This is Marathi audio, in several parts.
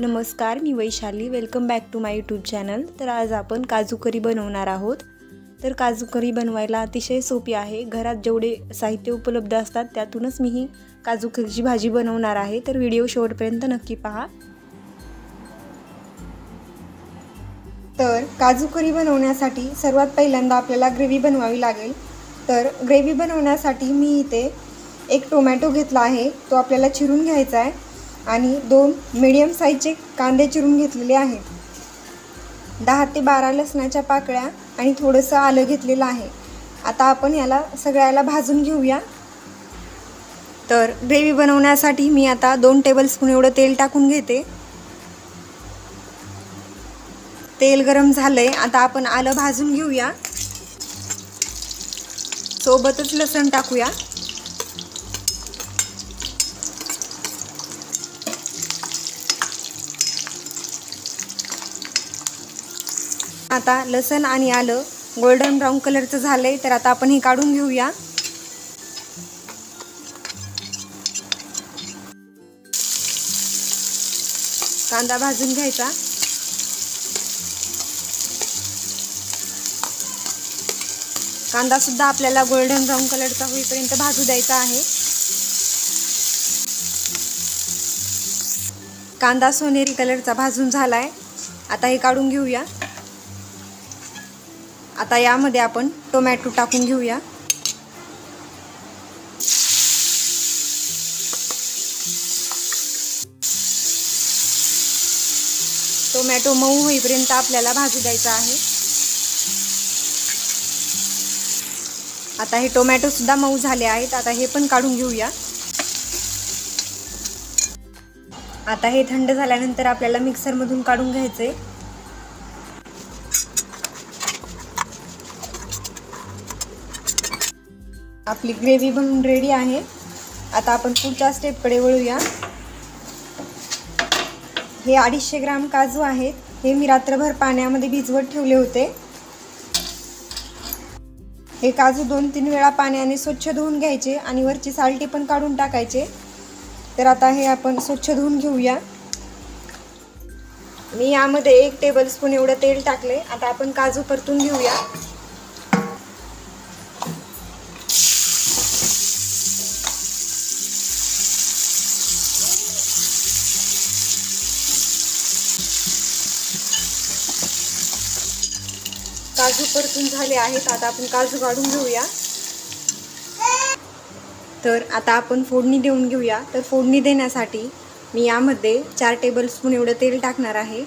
नमस्कार, मी Vaishali. Welcome back to my YouTube channel. तर आज आपण काजू करी बनवणार आहोत. तर काजू करी बनवायला अतिशय सोपी आहे. घरात जेवढे साहित्य उपलब्ध असतात त्यातूनच मी ही काजू करीची भाजी बनवणार आहे. तर व्हिडिओ शेवटपर्यंत नक्की पहा. तर काजू करी बनवण्यासाठी सर्वात पहिल्यांदा आपल्याला ग्रेव्ही बनवावी लागेल. तर ग्रेव्ही बनवण्यासाठी मी इथे एक टोमॅटो घेतला आहे, तो आपल्याला चिरून घ्यायचा आहे आणि 2 मीडियम साईजचे कांदे चिरून घेतलेले आहेत. 10 ते 12 लसणाच्या पाकळ्या आणि थोडंसं आलं घेतलेलं आहे. आता आपण याला सगळ्याला भाजून घेऊया. तर ग्रेव्ही बनवण्यासाठी मी आता 2 टेबलस्पून एवढं तेल टाकून घेते. तेल गरम झालंय. आता आपण आलं भाजून घेऊया. सोबतच लसण टाकूया. आता लसण आणि आलं गोल्डन ब्राऊन कलरचं झालंय. तर आता आपण हे काढून घेऊया. कांदा भाजून घ्यायचा. कांदा सुद्धा आपल्याला गोल्डन ब्राऊन कलरचा होईपर्यंत भाजू द्यायचा आहे. कांदा सोनेरी कलरचा भाजून झालाय. आता हे काढून घेऊया. आता यामध्ये आपण टोमॅटो टाकून घेऊया. टोमॅटो मऊ होईपर्यंत आपल्याला भाजू द्यायचा आहे. आता हे टोमॅटो सुद्धा मऊ झाले आहेत. आता हे पण काढून घेऊया. आता हे थंड झाल्यानंतर आपल्याला मिक्सरमधून काढून घ्यायचे. आपली ग्रेव्ही बनवून रेडी आहे. आता आपण पुढच्या स्टेपकडे वळूया. हे 250 ग्राम काजू आहेत. हे मी रात्रभर पाण्यामध्ये भिजवत ठेवले होते. हे काजू 2-3 वेळा पाण्याने स्वच्छ धुवून घ्यायचे आणि वरची सालटी पण काढून टाकायचे. तर आता हे आपण स्वच्छ धुवून घेऊया. मी यामध्ये 1 टेबलस्पून एवढं तेल टाकले. आता आपण काजू परतून घेऊया. काजू परतून झाले आहेत. आता आपण काजू काढून घेऊया. तर आता आपण फोडणी देऊन घेऊया. तर फोडणी देण्यासाठी मी यामध्ये 4 टेबलस्पून एवढं तेल टाकणार आहे.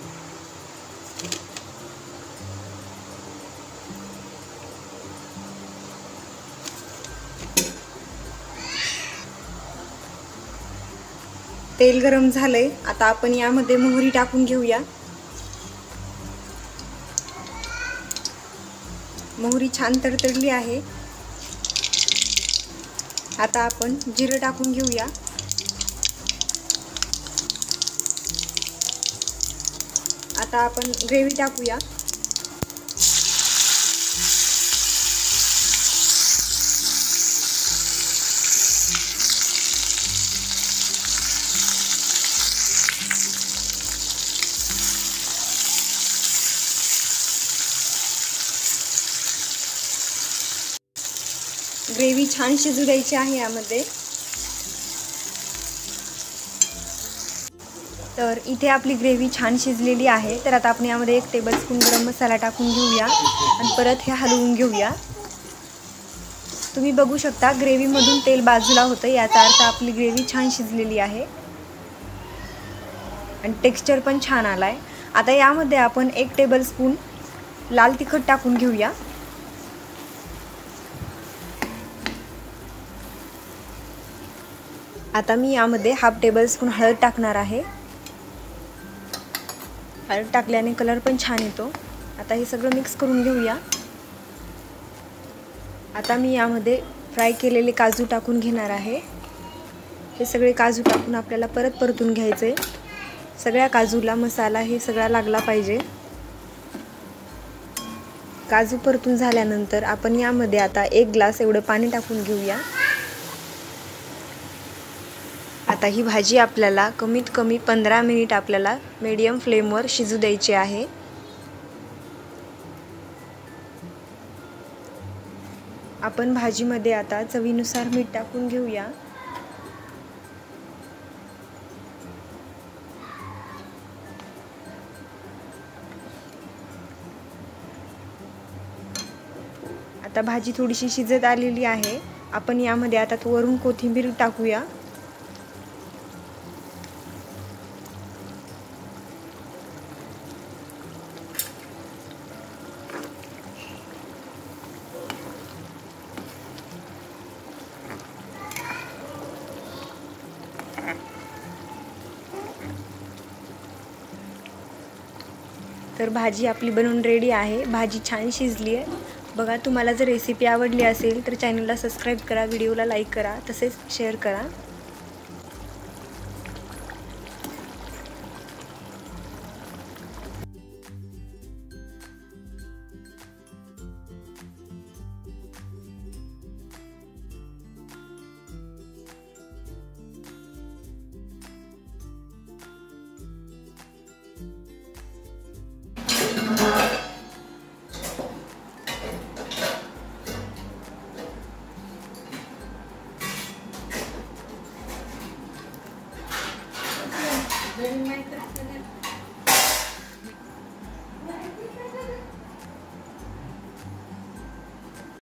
तेल गरम झालंय. आता आपण यामध्ये मोहरी टाकून घेऊया. मोहरी छान तडतडली आहे. आता आपण जिरं टाकून घेऊया. आता आपण ग्रेव्ही टाकूया. ग्रेव्ही छान शिजू द्यायची आहे यामध्ये. तर इथे आपली ग्रेव्ही छान शिजलेली आहे. तर आता आपण यामध्ये 1 टेबलस्पून गरम मसाला टाकून घेऊया आणि परत हे हलवून घेऊया. तुम्ही बघू शकता ग्रेव्हीमधून तेल बाजूला होतं. याचा अर्थ आपली ग्रेव्ही छान शिजलेली आहे आणि टेक्स्चर पण छान आलाय. आता यामध्ये आपण 1 टेबलस्पून लाल तिखट टाकून घेऊया. आता मी यामध्ये 1/2 टेबलस्पून हळद टाकणार आहे. हळद टाकल्याने कलर पण छान येतो. आता हे सगळं मिक्स करून घेऊया. आता मी यामध्ये फ्राय केलेले काजू टाकून घेणार आहे. हे सगळे काजू टाकून आपल्याला परत परतून घ्यायचे. सगळ्या काजूला मसाला हे सगळा लागला पाहिजे. काजू परतून झाल्यानंतर आपण यामध्ये आता 1 ग्लास एवढं पाणी टाकून घेऊया. आता ही भाजी आपल्याला कमीत कमी 15 मिनिट आपल्याला मीडियम फ्लेमवर शिजू द्यायची आहे। आपण भाजीमध्ये आता चवीनुसार मीठ टाकून घेऊया। आता भाजी थोडीशी शिजत आलेली आहे। आपण यामध्ये आता वरून कोथिंबीर टाकूया। तर भाजी आपली बनवून रेडी आहे। भाजी छान शिजली आहे बघा। तुम्हाला जर रेसिपी आवडली असेल तर चॅनलला सबस्क्राईब करा, व्हिडिओला लाईक करा, तसेच शेअर करा।